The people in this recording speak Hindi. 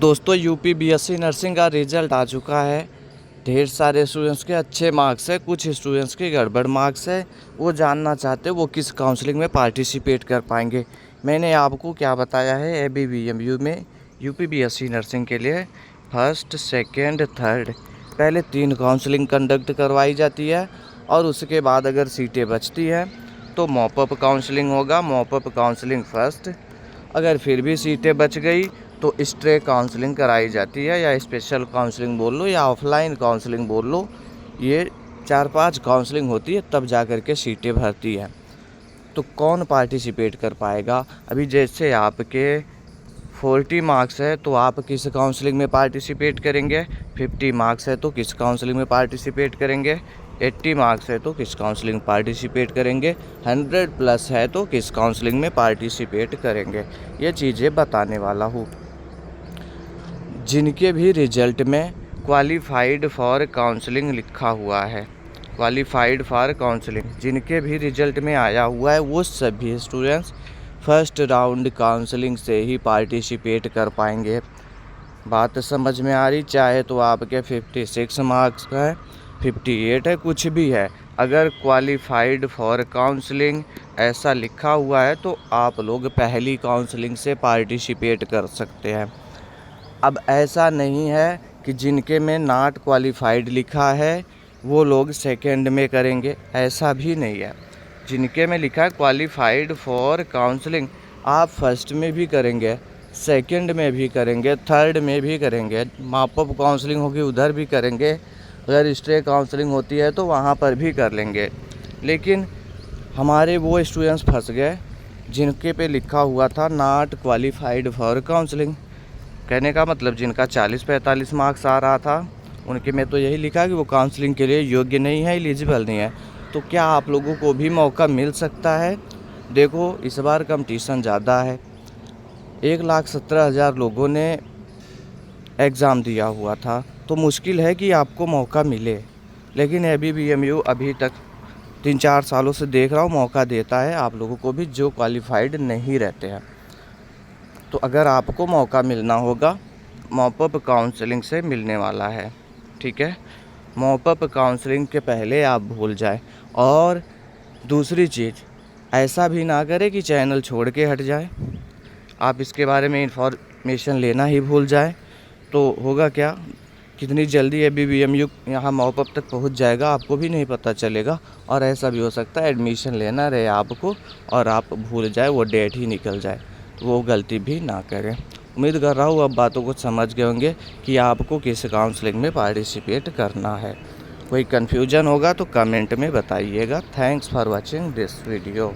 दोस्तों यूपी बीएससी नर्सिंग का रिज़ल्ट आ चुका है। ढेर सारे स्टूडेंट्स के अच्छे मार्क्स है, कुछ स्टूडेंट्स के गड़बड़ मार्क्स है। वो जानना चाहते वो किस काउंसलिंग में पार्टिसिपेट कर पाएंगे। मैंने आपको क्या बताया है, एबीवीएमयू में यूपी बीएससी नर्सिंग के लिए फर्स्ट, सेकेंड, थर्ड पहले 3 काउंसलिंग कंडक्ट करवाई जाती है और उसके बाद अगर सीटें बचती हैं तो मॉपअप काउंसलिंग होगा। मॉपअप काउंसलिंग फर्स्ट, अगर फिर भी सीटें बच गई तो स्ट्रे काउंसलिंग कराई जाती है, या स्पेशल काउंसलिंग बोल लो या ऑफलाइन काउंसलिंग बोल लो। ये 4-5 काउंसलिंग होती है तब जा कर के सीटें भरती हैं। तो कौन पार्टिसिपेट कर पाएगा? अभी जैसे आपके 40 मार्क्स है तो आप किस काउंसलिंग में पार्टिसिपेट करेंगे, 50 मार्क्स है तो किस काउंसलिंग में पार्टिसिपेट करेंगे, 80 मार्क्स है तो किस काउंसलिंग में पार्टिसिपेट करेंगे, 100 प्लस है तो किस काउंसलिंग में पार्टिसिपेट करेंगे। ये चीज़ें बताने वाला हूँ। जिनके भी रिजल्ट में क्वालिफाइड फॉर काउंसलिंग लिखा हुआ है, क्वालिफाइड फॉर काउंसलिंग जिनके भी रिजल्ट में आया हुआ है वो सभी स्टूडेंट्स फर्स्ट राउंड काउंसलिंग से ही पार्टिसिपेट कर पाएंगे। बात समझ में आ रही? चाहे तो आपके 56 मार्क्स है, 58 है, कुछ भी है, अगर क्वालिफाइड फॉर काउंसलिंग ऐसा लिखा हुआ है तो आप लोग पहली काउंसलिंग से पार्टिसिपेट कर सकते हैं। अब ऐसा नहीं है कि जिनके में नॉट क्वालिफाइड लिखा है वो लोग सेकंड में करेंगे, ऐसा भी नहीं है। जिनके में लिखा है क्वालिफाइड फॉर काउंसलिंग आप फर्स्ट में भी करेंगे, सेकंड में भी करेंगे, थर्ड में भी करेंगे, मॉपअप काउंसलिंग होगी उधर भी करेंगे, अगर स्ट्रे काउंसलिंग होती है तो वहाँ पर भी कर लेंगे। लेकिन हमारे वो स्टूडेंट्स फंस गए जिनके पे लिखा हुआ था नॉट क्वालिफाइड फॉर काउंसलिंग। कहने का मतलब जिनका 40-45 मार्क्स आ रहा था उनके में तो यही लिखा कि वो काउंसलिंग के लिए योग्य नहीं है, एलिजिबल नहीं है। तो क्या आप लोगों को भी मौका मिल सकता है? देखो इस बार कंपटीशन ज़्यादा है, 1,17,000 लोगों ने एग्ज़ाम दिया हुआ था, तो मुश्किल है कि आपको मौका मिले। लेकिन एबीवीएमयू अभी तक 3-4 सालों से देख रहा हूँ मौका देता है आप लोगों को भी जो क्वालिफाइड नहीं रहते हैं। तो अगर आपको मौका मिलना होगा मॉपअप काउंसलिंग से मिलने वाला है, ठीक है। मॉपअप काउंसलिंग के पहले आप भूल जाए। और दूसरी चीज़, ऐसा भी ना करें कि चैनल छोड़ के हट जाए, आप इसके बारे में इंफॉर्मेशन लेना ही भूल जाए तो होगा क्या, कितनी जल्दी एबीवीएमयू यहाँ मॉपअप तक पहुँच जाएगा आपको भी नहीं पता चलेगा। और ऐसा भी हो सकता है एडमिशन लेना रहे आपको और आप भूल जाए, वो डेट ही निकल जाए, तो वो गलती भी ना करें। उम्मीद कर रहा हूँ अब बातों को समझ गए होंगे कि आपको किस काउंसलिंग में पार्टिसिपेट करना है। कोई कन्फ्यूजन होगा तो कमेंट में बताइएगा। Thanks for watching this video.